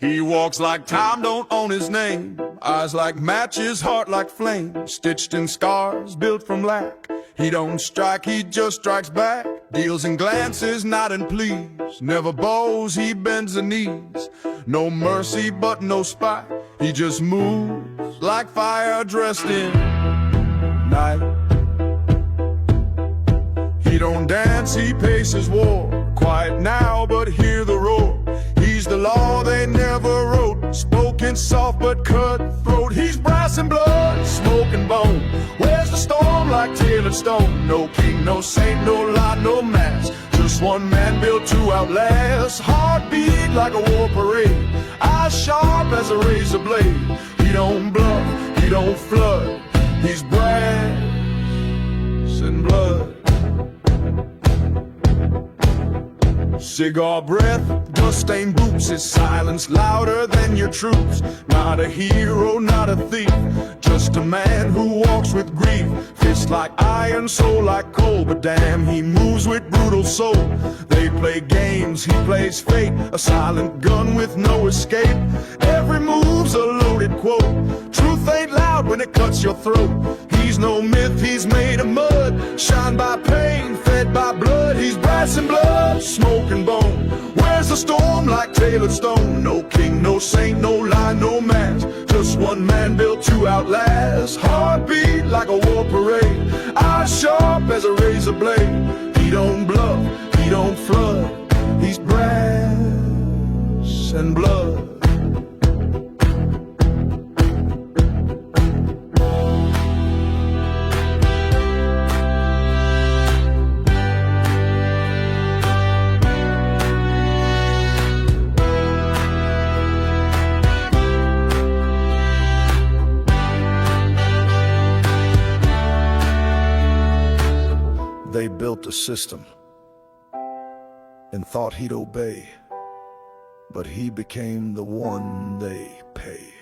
He walks like time don't own his name. Eyes like matches, heart like flame. Stitched in scars, built from lack. He don't strike, he just strikes back. Deals in glances, not in pleas. Never bows, he bends the knees. No mercy, but no spite. He just moves like fire dressed in night. He don't dance, he paces war. Quiet now, but hear the roar. He's the law they never wrote. Spoken soft but cutthroat. He's brass and blood, smoke and bone. Where's the storm like tailored stone? No king, no saint, no lie, no mask. Just one man built to outlast. Heartbeat like a war parade. Eyes sharp as a razor blade. He don't bluff, he don't flood. He's brass and blood. Cigar breath, dust-stained boots. His silence louder than your troops. Not a hero, not a thief, just a man who walks with grief. Fist like iron, soul like coal. But damn, he moves with brutal soul. They play games, he plays fate. A silent gun with no escape. Every move's a loaded quote. Truth ain't loud when it cuts your throat. He's no myth, he's made of mud. Shined by pain, fed by blood. He's brass and blood, smoke and bone. Where's the storm like tailored stone? No king, no saint, no lie, no mask. Just one man built to outlast. Heartbeat like a war parade. Eyes sharp as a razor blade. He don't bluff, he don't flood. He's brass and blood. They built a system and thought he'd obey, but he became the one they pay.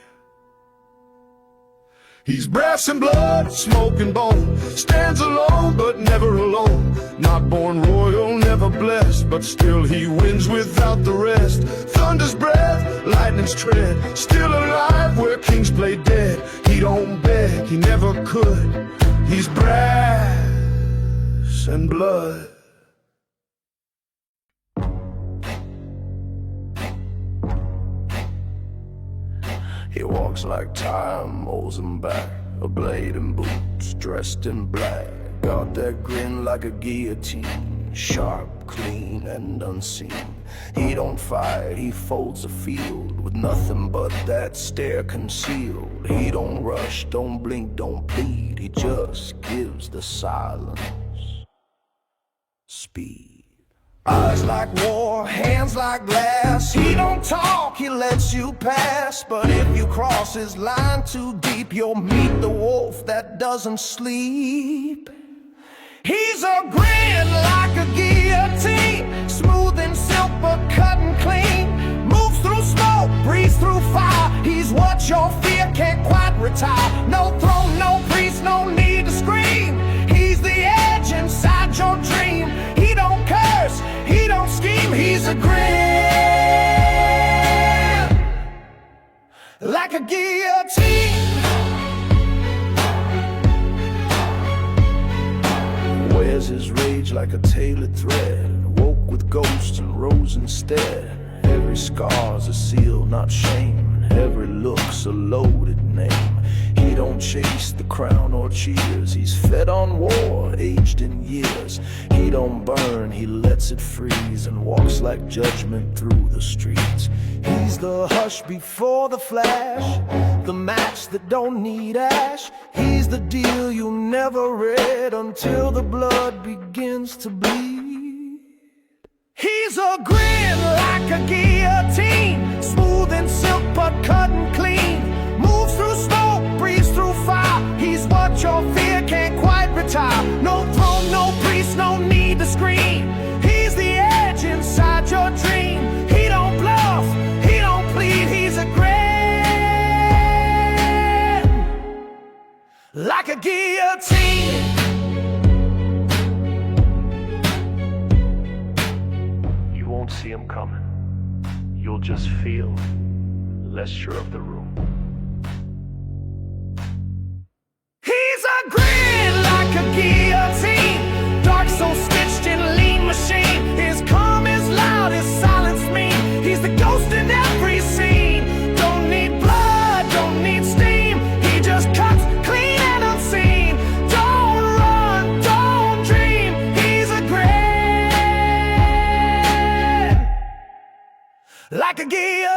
He's brass and blood, smoke and bone. Stands alone, but never alone. Not born royal, never blessed, but still he wins without the rest. Thunder's breath, lightning's tread. Still alive where kings play dead. He don't beg, he never could. He's brass and blood. He walks like time, mows him back. A blade and boots, dressed in black. Got that grin like a guillotine. Sharp, clean, and unseen. He don't fight, he folds the field with nothing but that stare concealed. He don't rush, don't blink, don't plead. He just gives the silence speed. Eyes like war, hands like glass. He don't talk, he lets you pass. But if you cross his line too deep, you'll meet the wolf that doesn't sleep. He's a grin like a guillotine. Smooth and silk but cut and clean. Moves through smoke, breathes through fire. He's what your fear can't quite retire. No throne, no priest, no need to scream. He's the edge inside your dream. He don't curse, he don't scheme. He's a grin like a guillotine. Wears his rage like a tailored thread. Woke with ghosts and rose instead. Every scar's a seal, not shame. Every look's a loaded name. He don't chase the crown or cheers. He's fed on war, aged in years. He don't burn, he lets it freeze. And walks like judgment through the streets. He's the hush before the flash. The match that don't need ash. He's the deal you never read until the blood begins to bleed. He's a grin like a guillotine. Smooth and silk but cut and clean. Moves through smoke, breathes through fire. He's what your fear can't quite retire. No throne, no priest, no need to scream. He's the edge inside your dream. He don't bluff, he don't plead. He's a grin like a guillotine. You won't see him coming. You'll just feel less sure of the room. He's a grin like a guillotine, dark soul stitched in a lean machine. His calm is loud, his silence mean. He's the ghost in every scene. Don't need blood, don't need steam. He just cuts clean and unseen. Don't run, don't dream. He's a grin like a guillotine.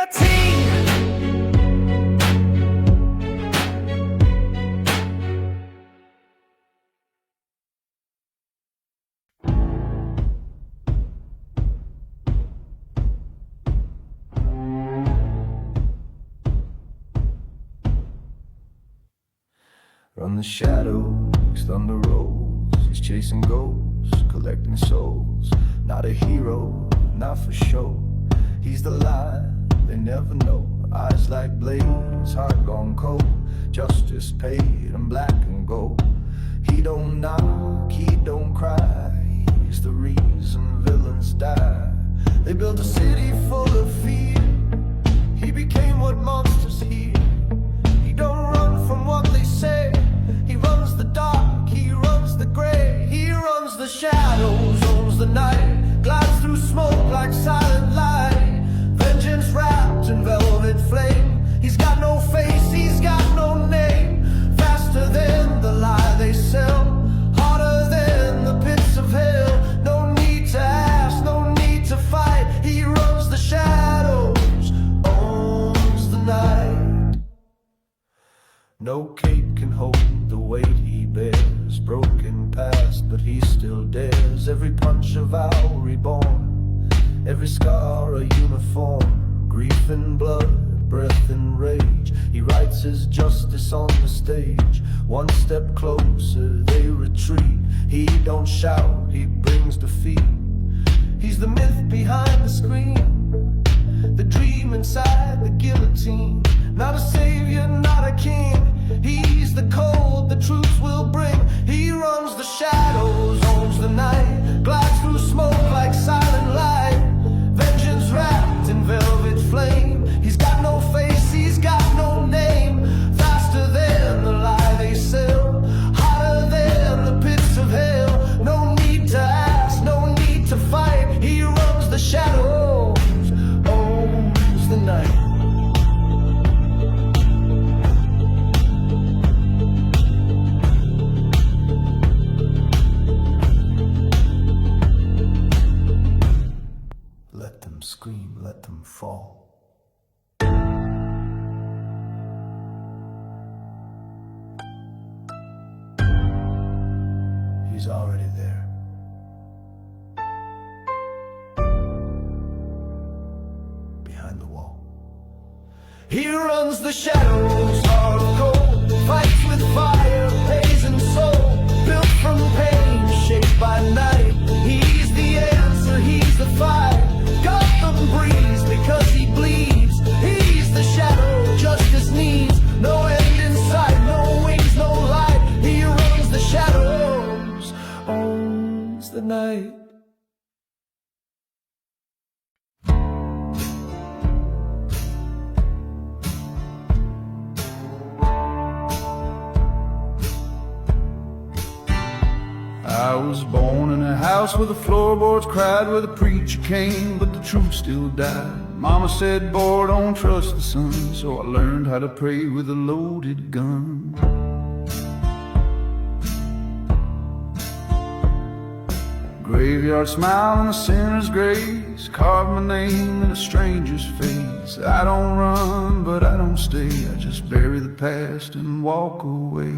From the shadows, thunder rolls. He's chasing ghosts, collecting souls. Not a hero, not for show. He's the lie they never know. Eyes like blades, heart gone cold. Justice paid in black and gold. He don't knock, he don't cry. He's the reason villains die. They built a city full of fear. He became what monsters hear. He don't run from what they say. He runs the dark, he runs the gray. He runs the shadows, owns the night. Glides through smoke like silent light. Vengeance wrapped in velvet flame. He's got no face, he's got no name. Faster than the lie they sell. Harder than the pits of hell. No need to ask, no need to fight. He runs the shadows, owns the night. No cape can hold the weight he bears. Broken past, but he still dares. Every punch a vow reborn. Every scar a uniform. Grief and blood, breath and rage. He writes his justice on the stage. One step closer, they retreat. He don't shout, he brings defeat. He's the myth behind the screen, the dream inside the guillotine. Not a savior, not a king. He's the code the troops will bring. He runs the shadows, owns the night. Glides through smoke like silent light. Vengeance wrapped in velvet flame. He's got no face, he's got no name. Faster than the lie they sell. Hotter than the pits of hell. No need to ask, no need to fight. He runs the shadows, owns the night. Let them scream, let them fall. He's already there. Behind the wall. He runs the shadows, hard and cold. Fights with fire, pays and soul. Built from pain, shaped by night. He's the answer, he's the fight. Gotham breathes because he bleeds. He's the shadow justice needs. No end in sight, no wings, no light. He runs the shadows, owns the night. I was born in a house where the floorboards cried, where the preacher came, but the truth still died. Mama said, boy, don't trust the sun, so I learned how to pray with a loaded gun. Graveyard smile and a sinner's grace, carved my name in a stranger's face. I don't run, but I don't stay, I just bury the past and walk away.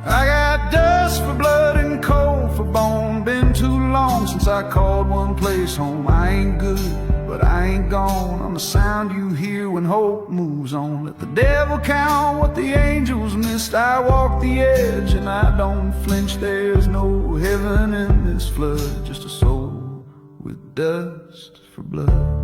I got dust for blood and cold for bone. Been too long since I called one place home. I ain't good, but I ain't gone. I'm the sound you hear when hope moves on. Let the devil count what the angels missed. I walk the edge and I don't flinch. There's no heaven in this flood, just a soul with dust for blood.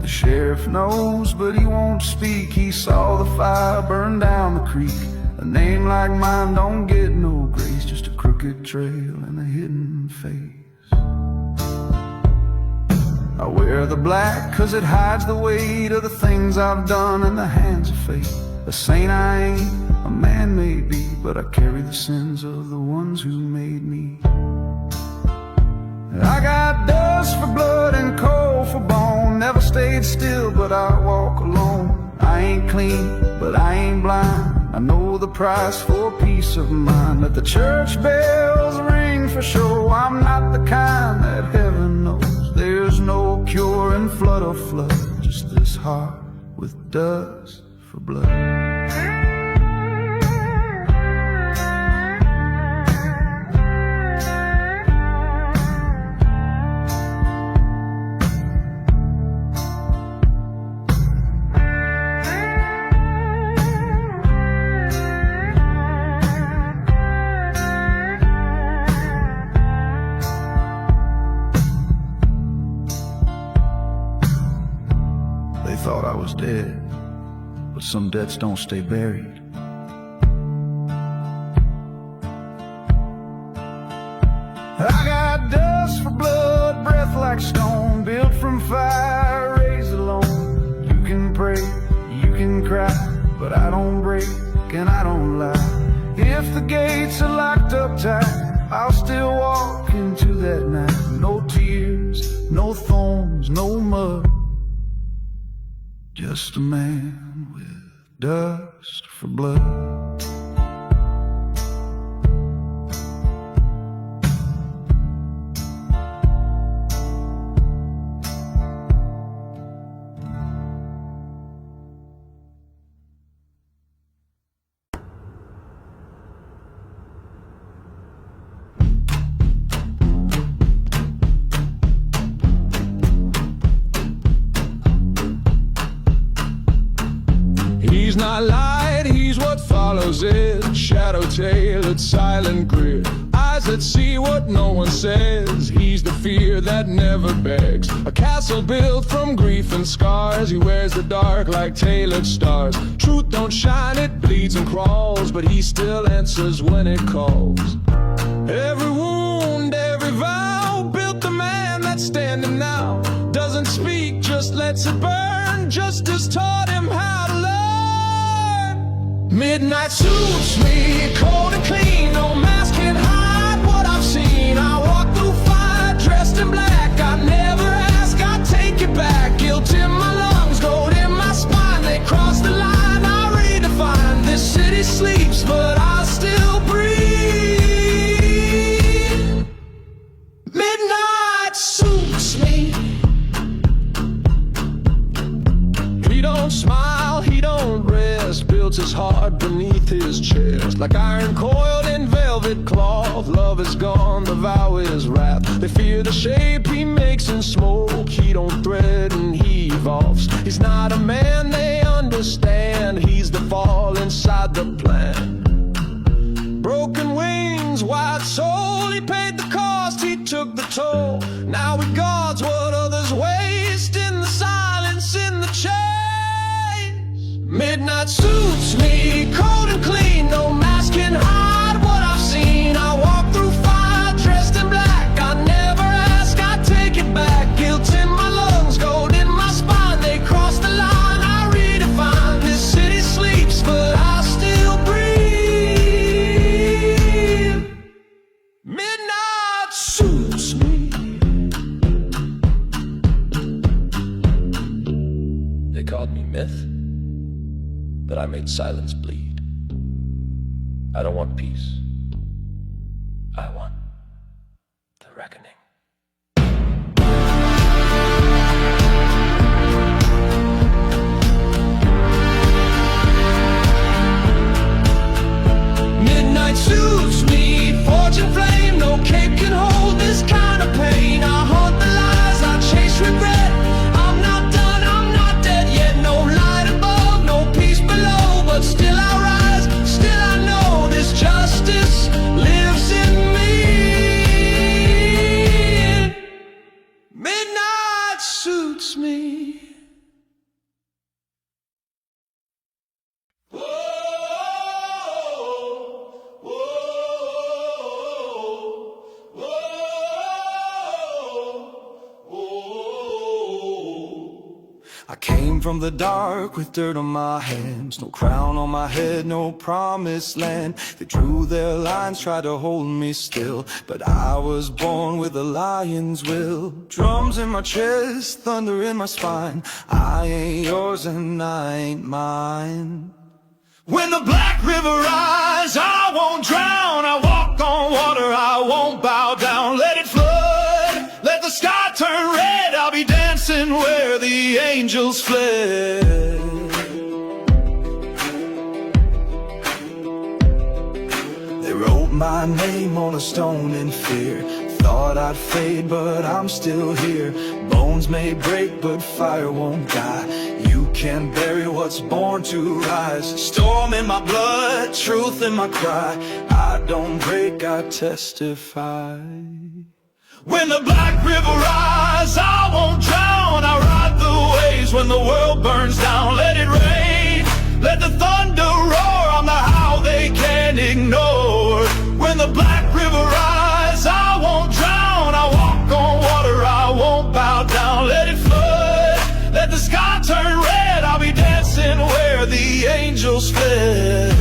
Sheriff knows but he won't speak. He saw the fire burn down the creek. A name like mine don't get no grace, just a crooked trail and a hidden face. I wear the black 'cause it hides the weight of the things I've done in the hands of fate. A saint I ain't, a man may be, but I carry the sins of the ones who made me. I got dust for blood and coal for bone. Never stayed still, but I walk alone. I ain't clean, but I ain't blind. I know the price for peace of mind. Let the church bells ring for show. I'm not the kind that heaven knows. There's no cure in flood or flood, just this heart with dust for blood. Thought I was dead, but some debts don't stay buried. I got dust for blood, breath like stone, built from fire, raised alone. You can pray, you can cry, but I don't break and I don't lie. If the gates are locked up tight, I'll still walk into that night. No tears, no thorns, no mud, just a man with dust for blood. He's not light, he's what follows it. Shadow-tailored, silent grit. Eyes that see what no one says. He's the fear that never begs. A castle built from grief and scars. He wears the dark like tailored stars. Truth don't shine, it bleeds and crawls, but he still answers when it calls. Every wound, every vow, built the man that's standing now. Doesn't speak, just lets it burn. Justice taught him how to learn. Midnight suits me, cold and clean. No mask can hide what I've seen. I walk through fire, dressed in black. I never ask, I take it back. Guilt in my lungs, gold in my spine. They cross the line, I redefine. This city sleeps, but I still breathe. Midnight suits me. He don't smile, he don't rest. Builds his heart beneath his chest. Like iron coiled in velvet cloth. Love is gone, the vow is wrath. They fear the shape he makes in smoke. He don't threaten, he evolves. He's not a man they understand. He's the fall inside the plan. Broken wings, wide soul. He paid the cost, he took the toll. Now he guards what others waste. In the silence, in the chains. Midnight suits me, cold and clean. No mask can hide what I've seen. I walk through fire, dressed in black. I never ask, I take it back. Guilt in my lungs, gold in my spine. They cross the line, I redefine. This city sleeps, but I still breathe. Midnight suits me. They called me myth, but I made silence bleed. I don't want peace. I want the reckoning. Midnight suits me, fortune flame. No cape can hold this kind of pain. I haunt the lies, I chase regret. I'm not done, I'm not dead yet. No light above, no peace below, but still I rise, still I know this justice lives in me. Came from the dark with dirt on my hands, no crown on my head, no promised land. They drew their lines, tried to hold me still, but I was born with a lion's will. Drums in my chest, thunder in my spine. I ain't yours and I ain't mine. When the black river rise, I won't drown. I walk on water, I won't bow down. Let it flood, let the sky turn red. I'll be dancing where the angels fled. They wrote my name on a stone in fear. Thought I'd fade, but I'm still here. Bones may break, but fire won't die. You can't bury what's born to rise. Storm in my blood, truth in my cry. I don't break, I testify. When the black river rise, I won't drown. I ride the waves when the world burns down. Let it rain, let the thunder roar. I'm the how they can't ignore. When the black river rise, I won't drown. I walk on water, I won't bow down. Let it flood, let the sky turn red. I'll be dancing where the angels fled.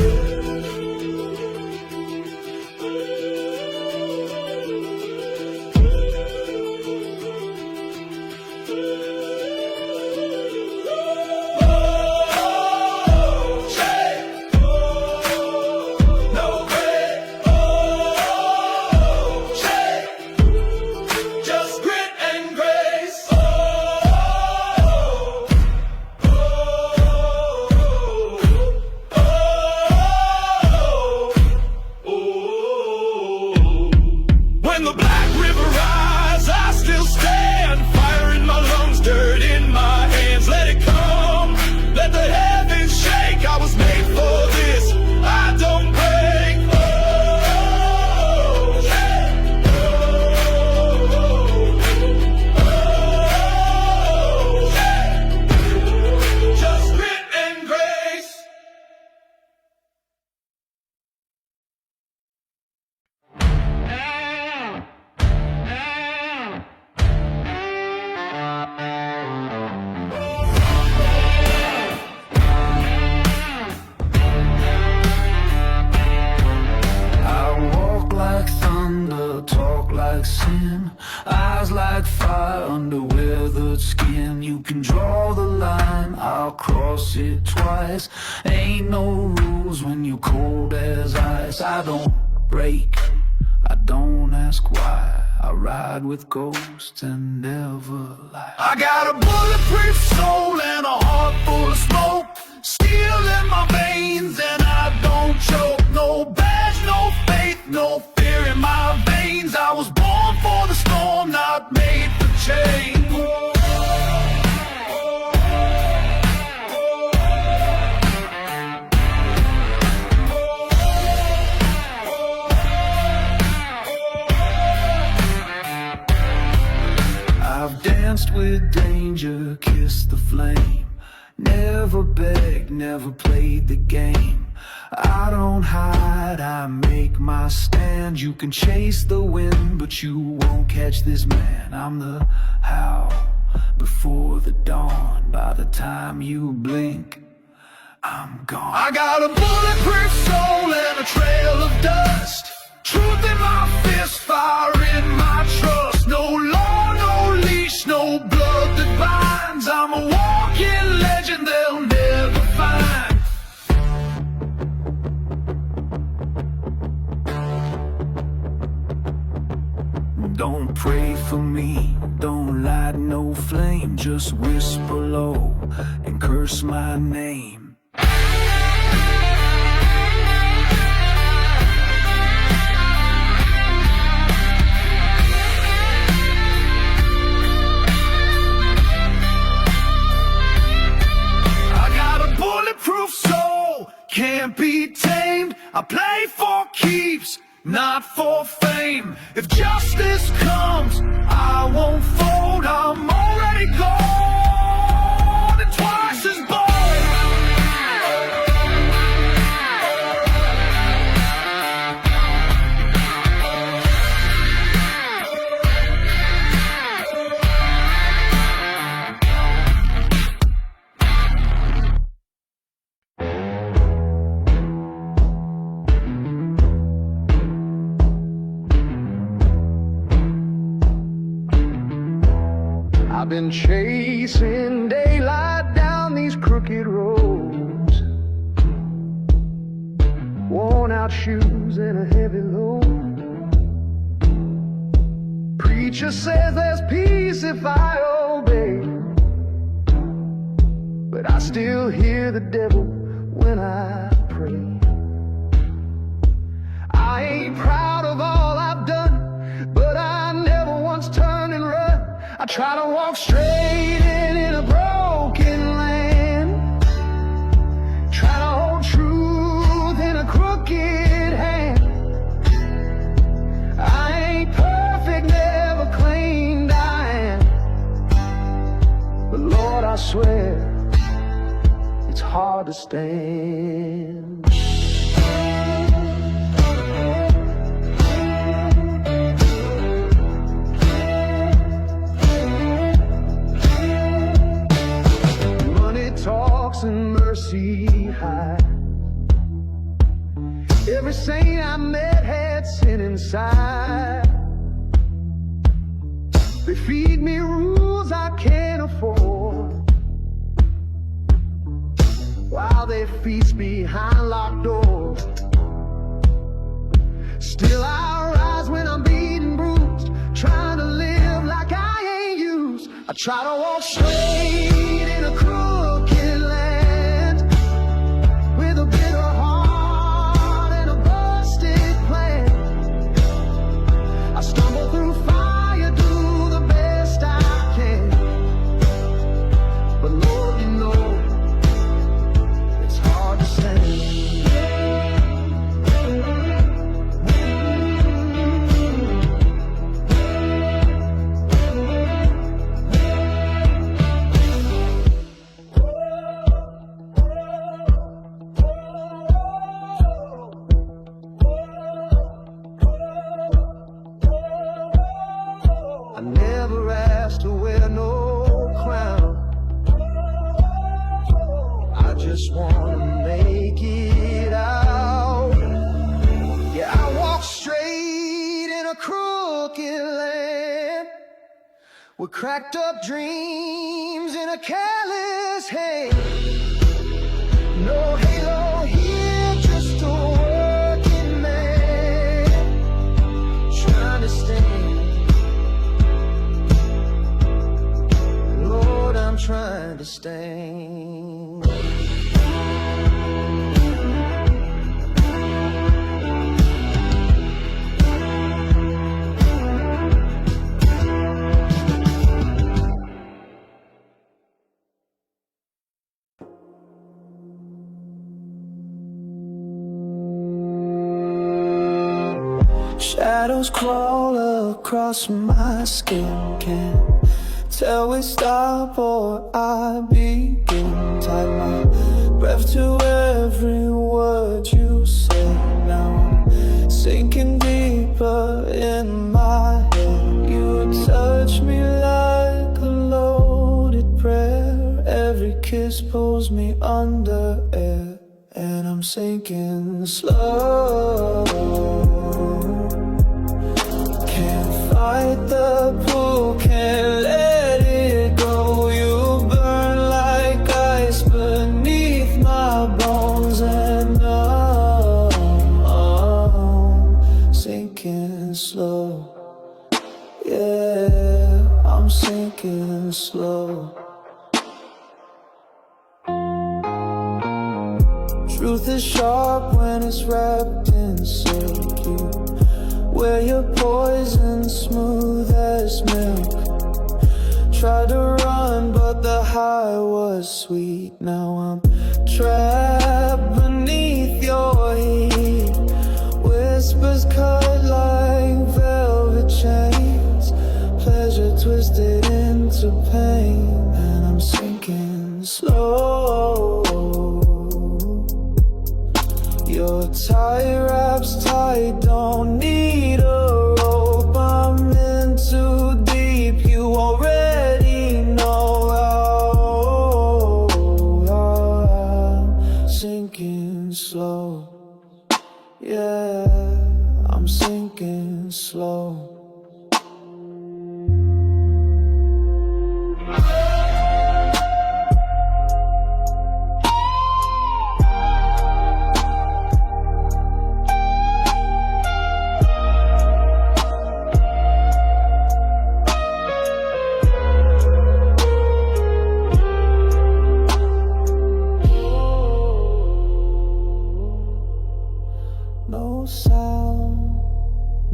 Eyes like fire under weathered skin. You can draw the line, I'll cross it twice. Ain't no rules when you're cold as ice. I don't break, I don't ask why. I ride with ghosts and never lie. I got a bulletproof soul and a heart full of smoke. Steel in my veins and I don't choke. No badge, no faith, no fear in my veins. I was born for the storm, not made for change. I've danced with danger, kissed the flame. Never begged, never played the game. I don't hide, I make my stand. You can chase the wind, but you won't catch this man. I'm the howl before the dawn. By the time you blink, I'm gone. I got a bulletproof soul and a trail of dust. Truth in my fist, fire in my trust. No law, no leash, no blood that binds. I'm a walking legend they'll never find. Don't pray for me, don't light no flame. Just whisper low and curse my name. Bulletproof soul, can't be tamed. I play for keeps, not for fame. If justice comes, I won't fold. I'm already gone and twice as bold. I've been chasing daylight down these crooked roads, worn out shoes and a heavy load. Preacher says there's peace if I obey, but I still hear the devil when I pray. I ain't proud of all I've done, but I never once turn and run. I try to walk straight in a broken land, try to hold truth in a crooked hand. I ain't perfect, never claimed I am, but Lord, I swear it's hard to stand. And mercy high. Every saint I met had sin inside. They feed me rules I can't afford, while they feast behind locked doors. Still I rise when I'm beaten, bruised, trying to live like I ain't used. I try to walk straight in a crooked land, with a bitter heart and a busted plan. I stumble through fire, do the best I can, but Lord, you know it's hard to stand. I never asked to wear no crown, I just wanna make it out. Yeah, I walk straight in a crooked land, with cracked up dreams in a careless hand. No halo here, just a working man, trying to stand. Lord, I'm trying to stand. Shadows crawl across my skin, can't tell we stop or I begin. Tie my breath to every word you say. Now I'm sinking deeper in my head. You touch me like a loaded prayer. Every kiss pulls me under air, and I'm sinking slow. Can't fight the pull, can't let it go. You burn like ice beneath my bones, and I'm sinking slow. Yeah, I'm sinking slow. Truth is sharp when it's wrapped in silk. You wear your poison smooth as milk. Tried to run, but the high was sweet. Now I'm trapped beneath your heat. Whispers cut like velvet chains. Pleasure twisted into pain, and I'm sinking slow. Your tie wraps tight, don't need a rope. I'm in too deep, you already know how. I'm sinking slow. Yeah, I'm sinking slow.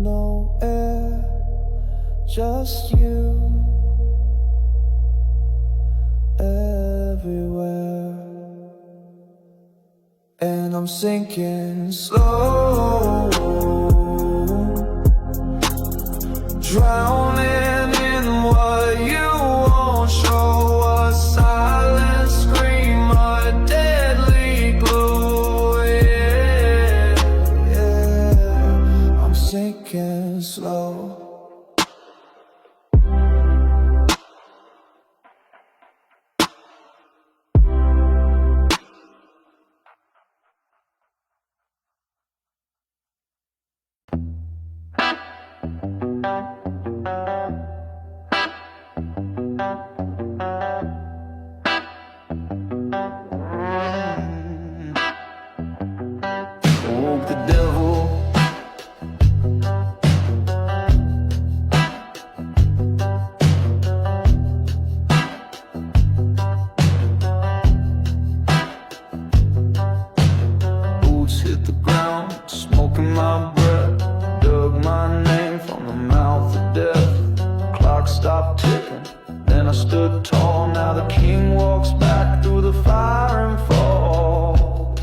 no air, just you everywhere. And I'm sinking slow, drowning in what you won't show. A silent scream, a deadly glow. Yeah, yeah. I'm sinking slow. Woke the devil, boots hit the ground, smoking my breath, dug my name from the mouth of death. Clock stopped ticking, then I stood tall. Now the king walks back through the fire and fall.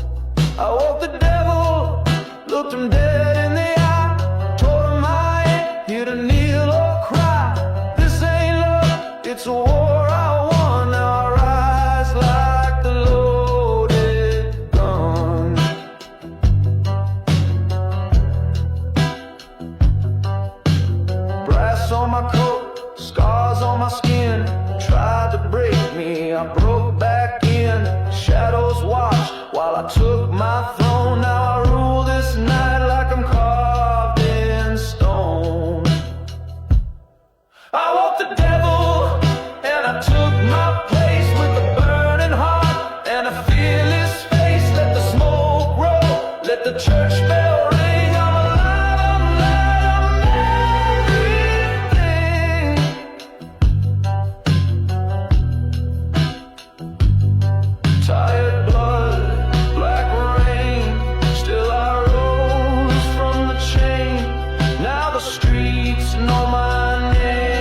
I woke the devil, looked him dead in the eye, told him I ain't here to kneel or cry. This ain't love, it's a war I won. Now I rise like the loaded gun. Brass on my coat, scars on my skin, tried to break me, I broke back in. Shadows watched while I took my throne. Now I rule this night like I'm carved in stone. I walked the devil and I took my place with a burning heart and a fearless face. Let the smoke roll, let the church bell ring. I'm alive, I'm light, I'm everything. Tired blood, black rain, still I rose from the chain. Now the streets know my name.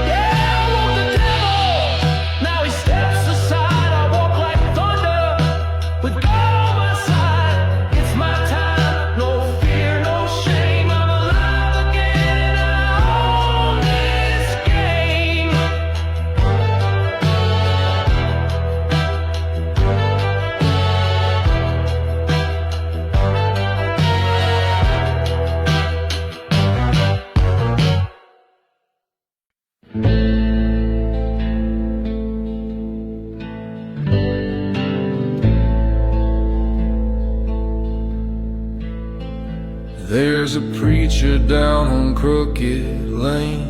Yeah, I want the devil. Now he steps aside. I walk like thunder with God on my side. It's my time, no fear, no shame. I'm alive again and I own this game. There's a preacher down on Crooked Lane,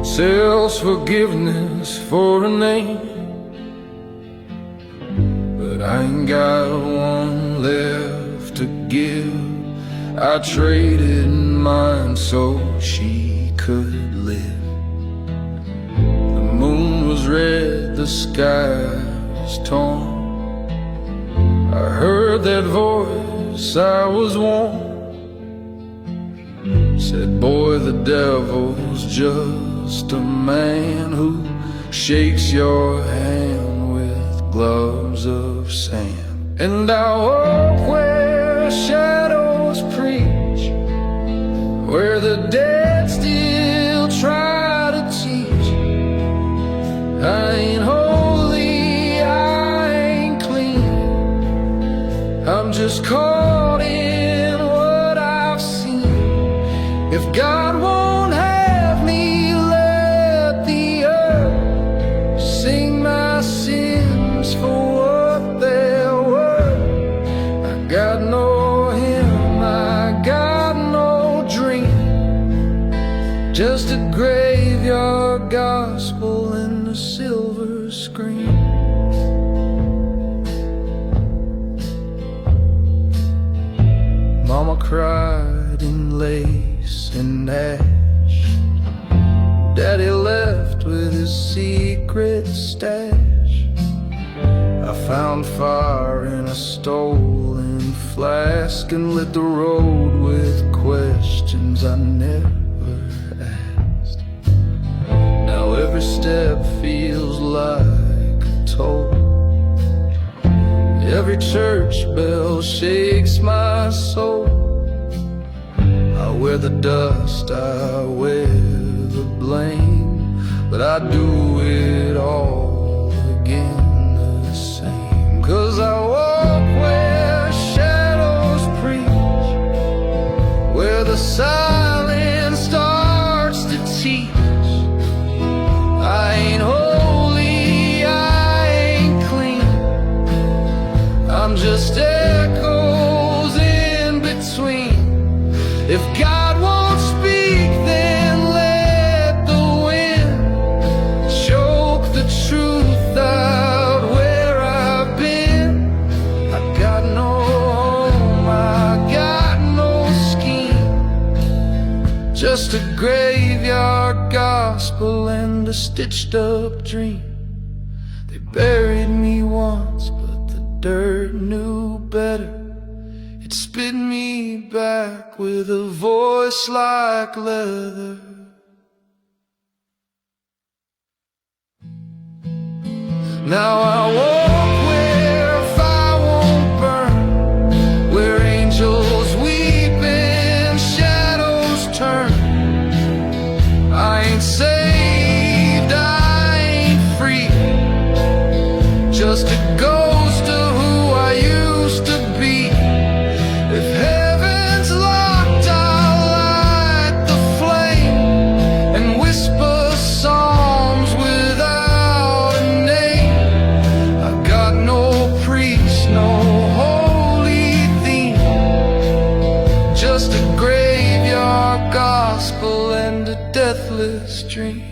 sells forgiveness for a name, but I ain't got one left to give. I traded mine so she could live. The moon was red, the sky was torn. I heard that voice, I was warned. Said, boy, the devil's just a man who shakes your hand with gloves of sand. And I walk where shadows preach, where the dead still try to teach. I ain't holy, I ain't clean, I'm just caught in what I've seen. If God won't have me, let the earth sing my sins for what they're worth. I got no hymn, I got no dream, just a graveyard gospel in the silver screen. cried in lace and ash. Daddy left with his secret stash. I found fire in a stolen flask and lit the road with questions I never asked. Now every step feels like a toll. Every church bell shakes my soul. I wear the dust, I wear the blame, but I do it all again the same. 'Cause I walk where shadows preach, where the silence starts to teach. I ain't holy, I ain't clean, I'm just echoes in between. If God won't speak, then let the wind choke the truth out where I've been. I got no home, I got no scheme, just a graveyard gospel and a stitched up dream. They buried me once, but the dirt knew better. It spit me back with a voice like leather. Now I walk where fire won't burn, where angels weep and shadows turn. I ain't saved, I ain't free, just a ghost of who I used to be. If heaven's locked, I'll light the flame and whisper psalms without a name. I got no priest, no holy theme, just a graveyard gospel and a deathless dream.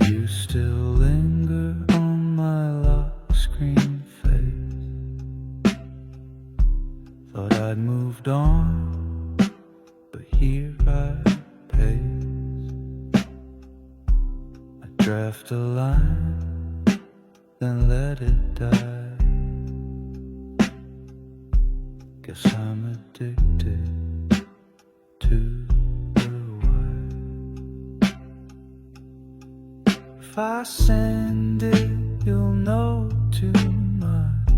You still linger on my lock screen face. Thought I'd moved on, but here I pace. I draft a line, then let it die. Guess I'm addicted to the wine. If I send it, you'll know too much,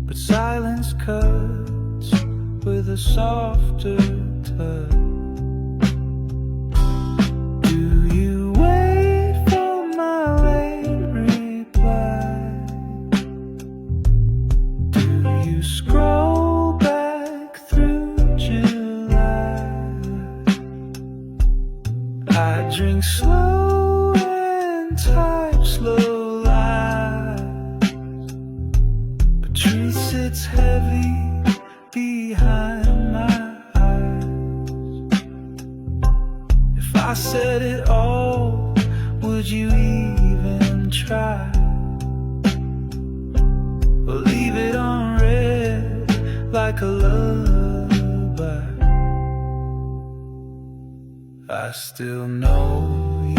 but silence cuts with a softer touch. Do you wait for my late reply? Do you scroll back through July? I drink slow and type slow lies, but truth sits heavy behind my eyes. If I said it all, would you even try? Or leave it on red like a lullaby? I still know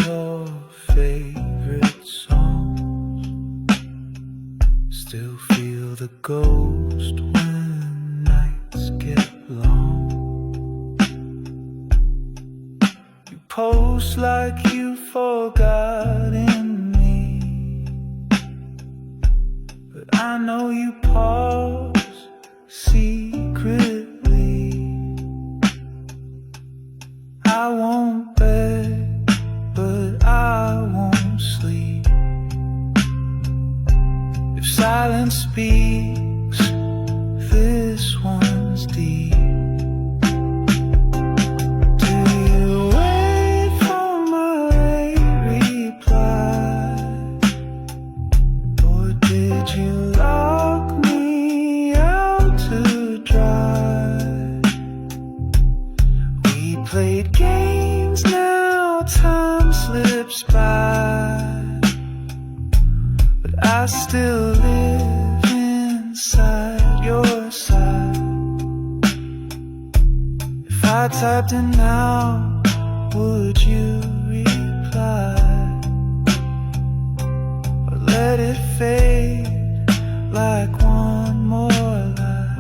your favorite songs, still feel the ghost when nights get long. You post like you've forgotten me, but but I know you pause secretly. I won't beg, but I won't sleep. If silence speaks, this one's deep. Do you wait for my reply, or did you lock me out to dry? We played games, now time slips by, but I still live inside your side. If I typed it now, would you reply? Or let it fade like one more lie?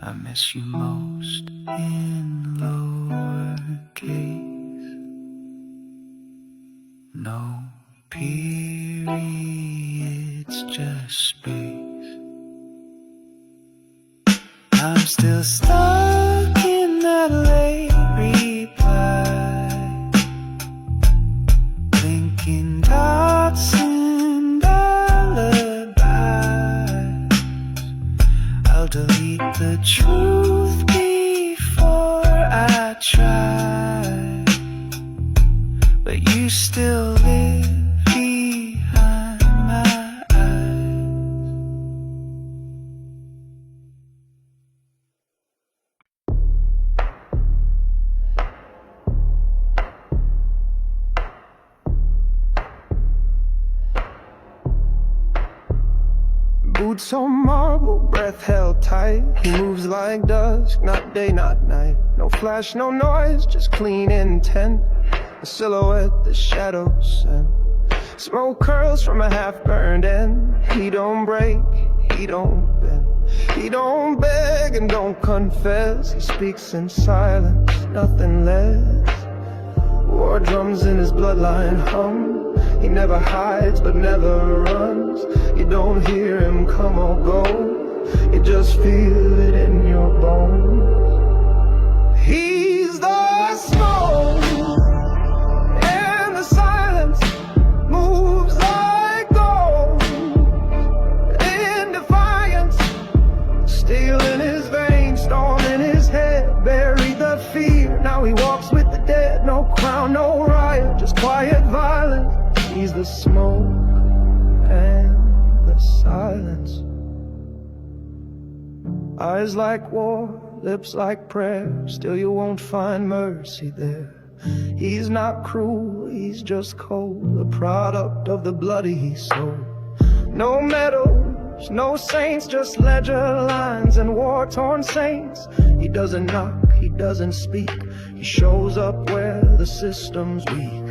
I miss you most in lowercase, no periods, just space. I'm still stuck in that late reply, thinking dots and alibis. I'll delete the truth before I try, but you still live behind my eyes. Boots on marble, breath held tight. He moves like dusk, not day, not night. No flash, no noise, just clean intent. A silhouette, the shadows send. Smoke curls from a half-burned end. He don't break, he don't bend. He don't beg and don't confess. He speaks in silence, nothing less. War drums in his bloodline hum. He never hides but never runs. You don't hear him come or go, you just feel it in your bones. He's the smoke, and the silence moves like gold. In defiance, steel in his veins, storm in his head. Bury the fear, now he walks with the dead. No crown, no riot, just quiet violence. He's the smoke and the silence. Eyes like war, lips like prayer. Still you won't find mercy there. He's not cruel, he's just cold, the product of the bloody he sold. No medals, no saints, just ledger lines and war-torn saints. He doesn't knock, he doesn't speak. He shows up where the system's weak.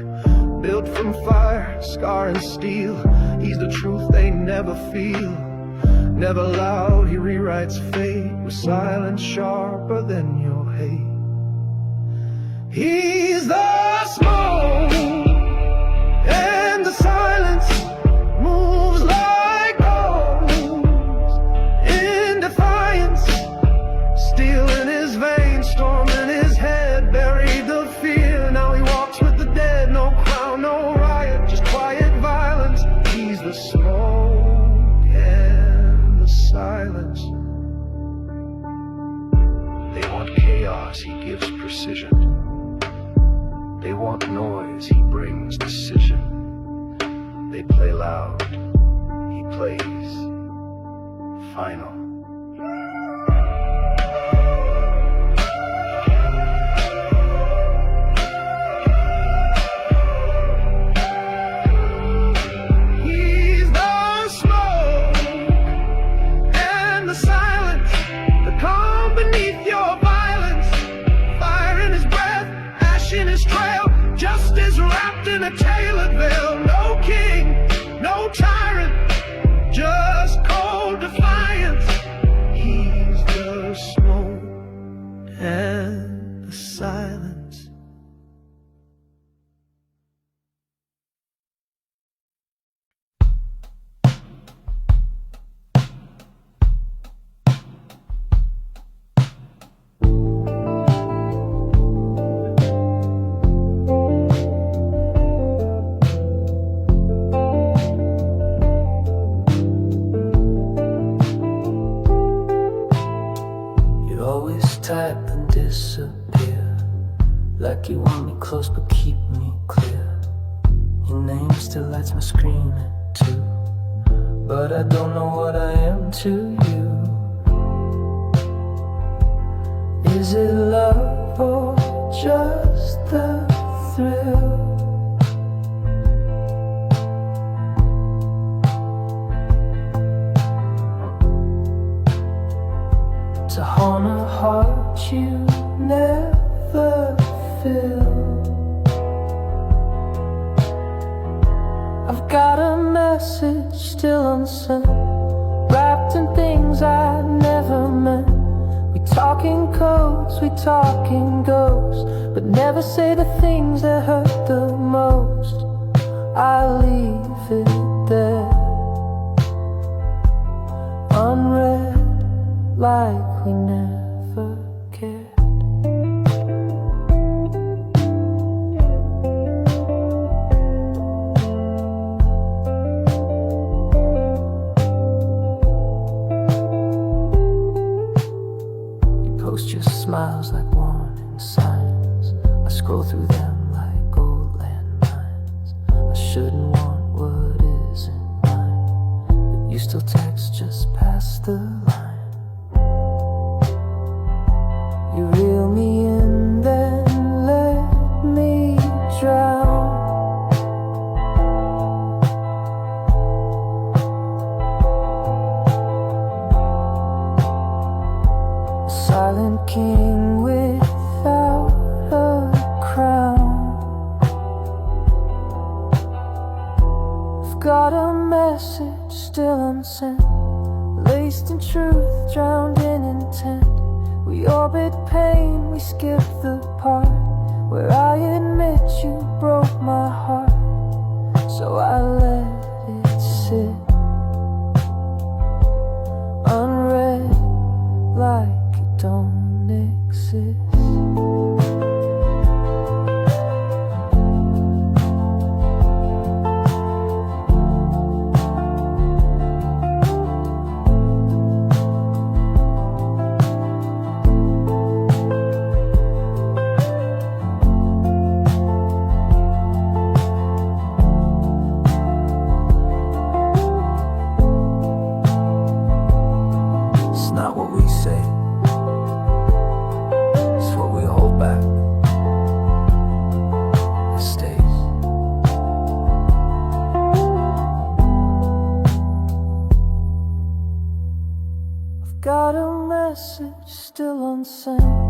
Built from fire, scar and steel. He's the truth they never feel. Never loud, he rewrites fate with silence sharper than your hate. He's the smoke, and the silence moves like ghosts. In defiance, steel in his veins, storm in his head. Buried the fear, now he walks with the dead. No crown, no riot, just quiet violence. He's the smoke and the silence. They want chaos, he gives precision. They want noise, he brings decision. They play loud, he plays final. He's the smoke and the silence, the calm beneath your violence. Fire in his breath, ash in his trail, justice wrapped in a tailored veil. No king, no tyrant, just cold defiance. He's the smoke and the silence. like you want me close but keep me clear. Your name still lights my screaming too, but I don't know what I am to you. Is it love or just the thrill? To haunt a heart you never feel. I've got a message still unsent, wrapped in things I never meant. We talk in codes, we talk in ghosts, but never say the things that hurt the most. I leave it there, unread, like we never cared. You post your smiles like warning signs. I scroll through them like old landmines. I shouldn't want what isn't mine, but you still text just past the line. You reel me in, then let me drown. A silent king without a crown. I've got a message still unsent, laced in truth, drowned in intent. We orbit pain, we skip the part where I admit you broke my heart. So I let it sit, unread, like it don't exist. Got a message still unsent.